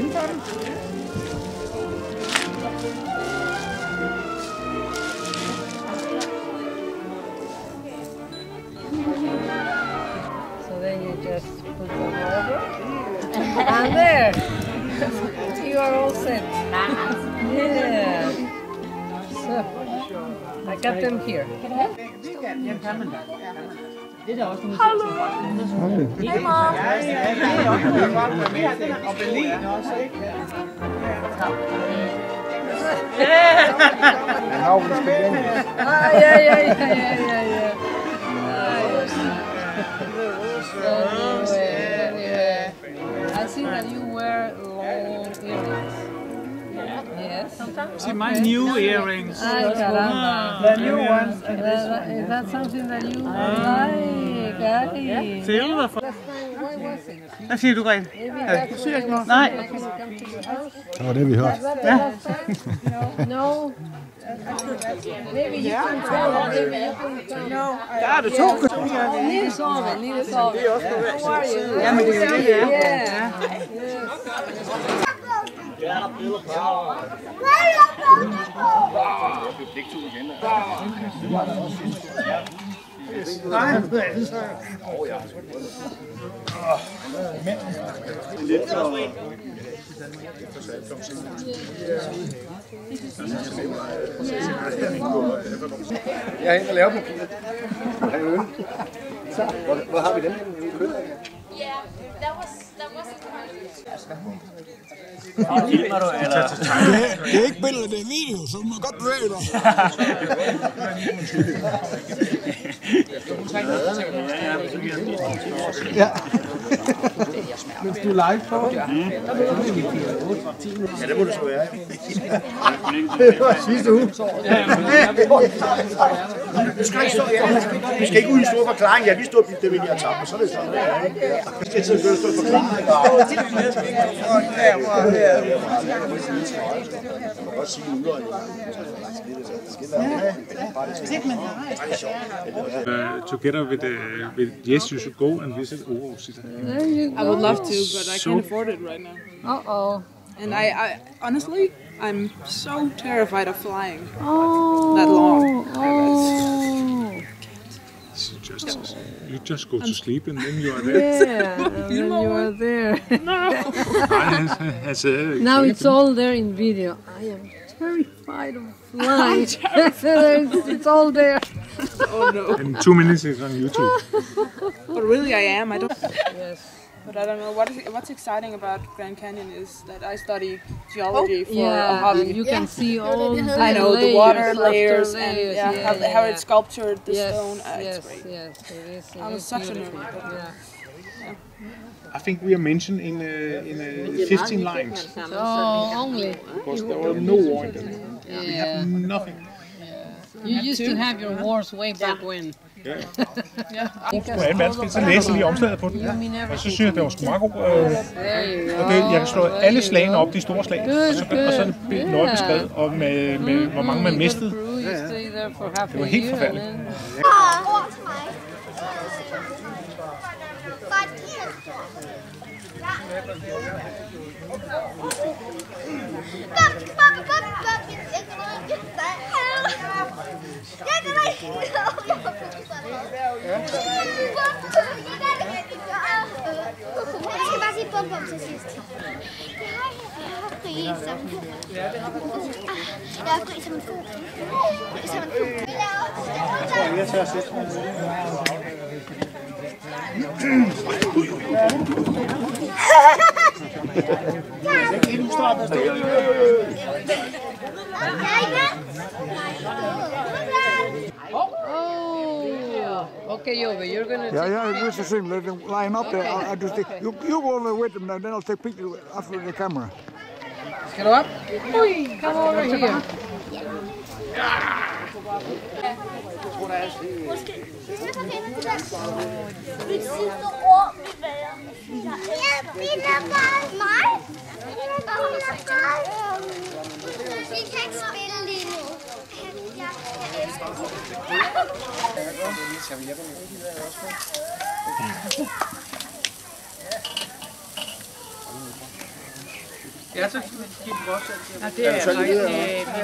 penge for dem. So then you just put them over. And there! You are all set. Yeah. So, I got them here. Hallo! Hej, mor! Og Berlin også, ikke? Now we speak English. Yeah. I see that you wear long earrings. Yes. See my new earrings. Ay, caramba. The new ones. Is that something that you like? Ay. Silver for... Why was it? Hvad siger du, Grete? Maybe siger ikke noget. Nej. Det var det, vi hørte. Ja. No. Maybe you can tell. Maybe you can tell. No. Der er det to. Lille Sorve. Det er også correct. How are you? Ja, men det er jo det, ja. Yeah. Jeg er hen og laver papiret. Så, hvor har vi den? Filmer du, eller? Det er ikke billeder, det er video, så du må godt bevæge dig. Ja. Hvis du er live på. Ja, det må det så være. Det var sidste uge. Du skal ikke uden stor forklaring. Jeg lige stå og det vil jeg tabe, så er det sådan. Jeg skal ikke stå og forklare. Together with yes, you should go and visit Aarhus. I would love to, but I can't afford it right now. Uh-oh. And I honestly, I'm so terrified of flying Oh. that long. Oh. You just go to sleep and then you are there. Yeah, and then you are there. Now it's all there in video. I am terrified of flying. It's all there. Oh no. In 2 minutes it's on YouTube. But really I am. I don't. Yes. But I don't know what's exciting about Grand Canyon is that I study geology for a Yeah, hobby. and you can see all the I know the water layers and layers, how it's sculptured, the yes, stone. Yes, It's great. yes, it is. I was such a nerd. I think we are mentioned in 15 lines. Oh, only. Because there was no war in them. We have nothing. You used to have your wars way back when. Ja. På 2. verdenskrig, så læste jeg lige omslaget på den, og så synes jeg, det var sgu meget god. Jeg kan slå alle slagene op, de store slag, og så er det nøje beskrevet, og med hvor mange man mistede. Det var helt forfærdeligt. Jeg skal bare sige bum til sidst. Jeg har fri som en fugl. Jeg tager sidst. Okay, Jove, you're gonna. Yeah, it's the same. Let them line up there. I just you go over with them, and then I'll take pictures after the camera. Skal du op? Come over here. Mit sidste ord vil være. Jeg binder bare mig. Vi kan ikke spille lige nu. Jeg elsker det. Ja, så giv dem også. Ja, det er så lige det,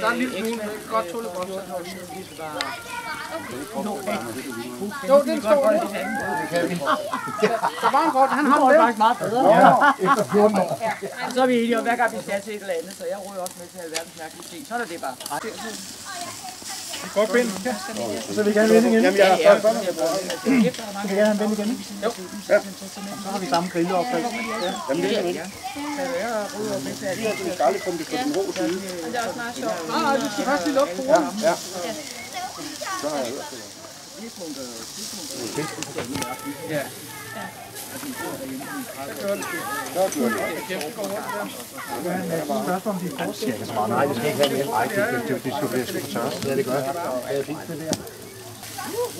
Der er en lille smule, godt tåle godt. Jo, den står der. Der var en grund, han har det faktisk meget bedre. Ja, efter 14 år. Så er vi enige om, hver gang vi skal til et eller andet, så jeg ryger også med til alverdens mærkelige ting. Så er det bare. Godt bind. Så vil vi gerne vende igen. Jamen, jeg er først. Vi kan gerne have en bind igen. Jo. Ja. Så har vi samme grilleopkald. Jamen, det er det. Vi har den skaldekrumpe på den rå side. Det er også meget sjovt. Nej, du skal først lige lukke bordet. Ja. Så har jeg hørt det. Ja. Nej, det skal ikke have det hjælp. Nej, det skal blive for tørst. Ja, det gør jeg. Det er fint, det der.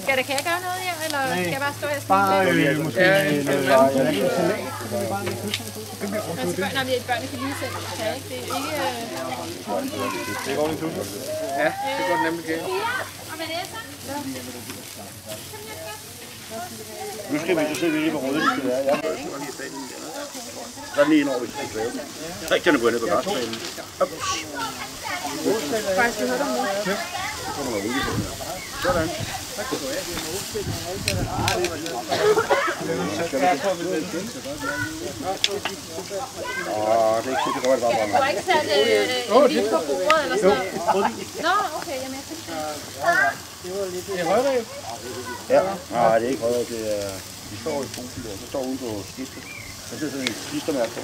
Kan jeg gøre noget her, eller skal jeg bare stå her og Bare måske noget nej, men børnene kan lige selv tage, ikke? Det er ikke... Det går en tur. Ja, det går nemlig galt. Og Vanessa? Nu skal vi så se, hvor røde det skal være. Jeg har lige banen der. Der er lige en over, hvis det er kvævet. Rigtig går ned på græsbanen. Faktisk, du hørte om noget. Ja. Så kommer der ude på den her. Sådan. Det er ikke sikkert, det var bare Du har ikke sat en vin på bordet eller sådan noget? Nå, okay, jamen jeg tænkte. Det er rødrev. Ja, nej, det er ikke rødrev. Det er... De står i posen der, så står ude på skiftet. Der sidder sådan en klistermærke på.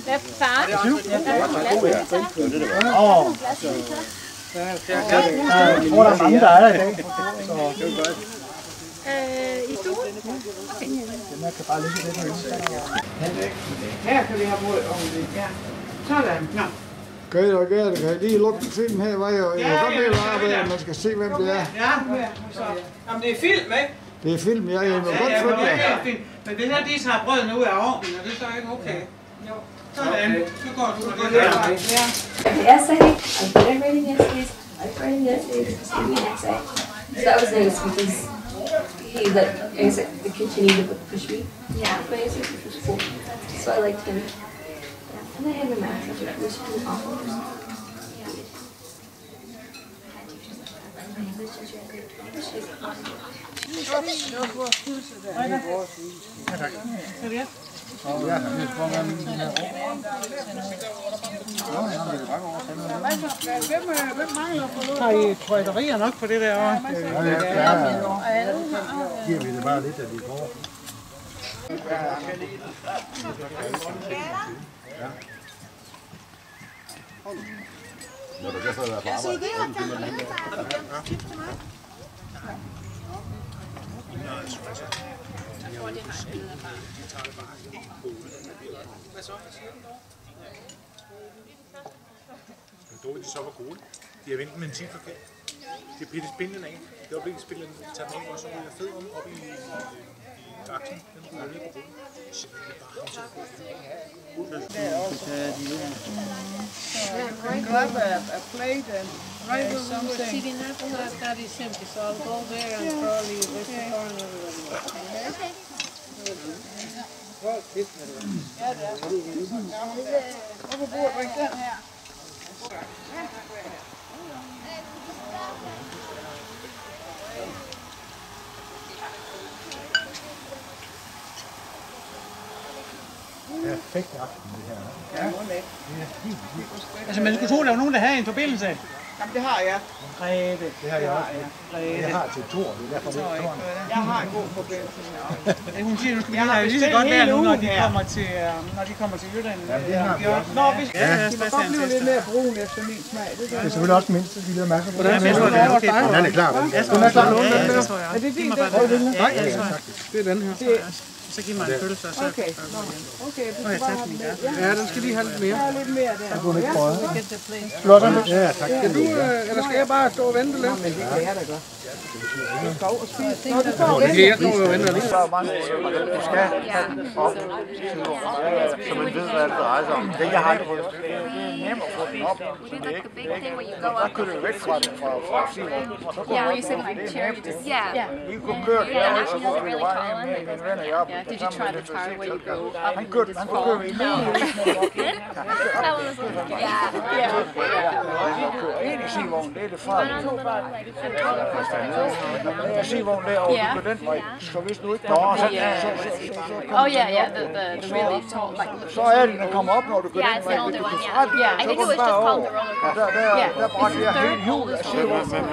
Hvad er far? Ja, det er det. Jeg tror, der er mange, der er der i dag. I stuen? Den kan bare ligge lidt herinde. Her kan vi have brød om det. Ja. Sådan. Ja. Kan I lige lukke filmen her? Jeg kan godt lide at arbejde, at man skal se, hvem det er. Ja, så. Jamen det er film, ikke? Det er film, jeg vil godt Ja, følge jer. men det her, de tager brødene ud af ovnen, og det er så ikke okay. Jo. Sådan. Så går du med det her. Ja. Essay. I did writing essays. I like writing essays. Just give me an essay. So that was nice because he let the kitchen either push me. Yeah. My essays, which was cool. So I liked him. Yeah. And I had my math teacher, which was awful. My English teacher, she's awesome. Har I trøjterier nok på det der år? Giver vi det bare lidt, at vi går. Når du kan så være på arbejde. De så var gode. De har ventet med en tid forkert. De har pillet spindlen af. Det var virkelig spillet tager den af, og så ryger fed op i aksen. Den ryger ned på gulvet. Grab a plate and write something. Sitting up on that is empty, so I'll go there and probably waste the car and everybody. Okay. Op på bordet, bring den her. Perfekt aften, det her. Ja. Altså, man skulle tro, der var nogen, der havde en forbindelse. Jamen, det har jeg. Grete. Det har jeg også. Jeg har til Thor, det er derfor, det er Thor. Jeg har en god forbindelse. Hun siger, nu skal vi have lige så godt være nu, når de kommer til Jylland. Jamen, det har vi også. Nå, hvis de må godt blive lidt mere brun efter min smag. Det er selvfølgelig også mindst, at vi lader mærke på det. Den er klar, den. Den er klar. er det din, den? Nej, det er den her. Så giv mig en pølse, og så... Okay, du skal bare have den der. Ja, den skal lige have lidt mere. Ja, lidt mere der. Du ikke prøve. Slå den. Ja, tak. Eller skal jeg bare stå og vente lidt? Men det kan jeg da godt. Du skal over og spise. Nå, du står og venter. Jeg står og venter lidt. Du skal have den op, så man ved, hvad det drejer sig om. Det jeg har prøvet. Det er nemt at få den op. Der kører du væk fra den fra Simon. Yeah, where you said like cherry, just I kunne køre der, så går vi vejen med mine venner i Japan. Did you try the part where you go up Han and kørte, just han fall? kunne køre No. That one was a little scary. Yeah. Ind i Sivognen, det er det farlige. Sivognen derovre, du går den vej. Så hvis du ikke kommer så Oh yeah, the really tall, like. så er det, den kommer op, når du går Yeah, den it's vej. an Hvis older du one, går yeah. fra den, I så think går it den was just bare called over. the roller coaster. Der brænder jeg hele hjulet af Sivognen.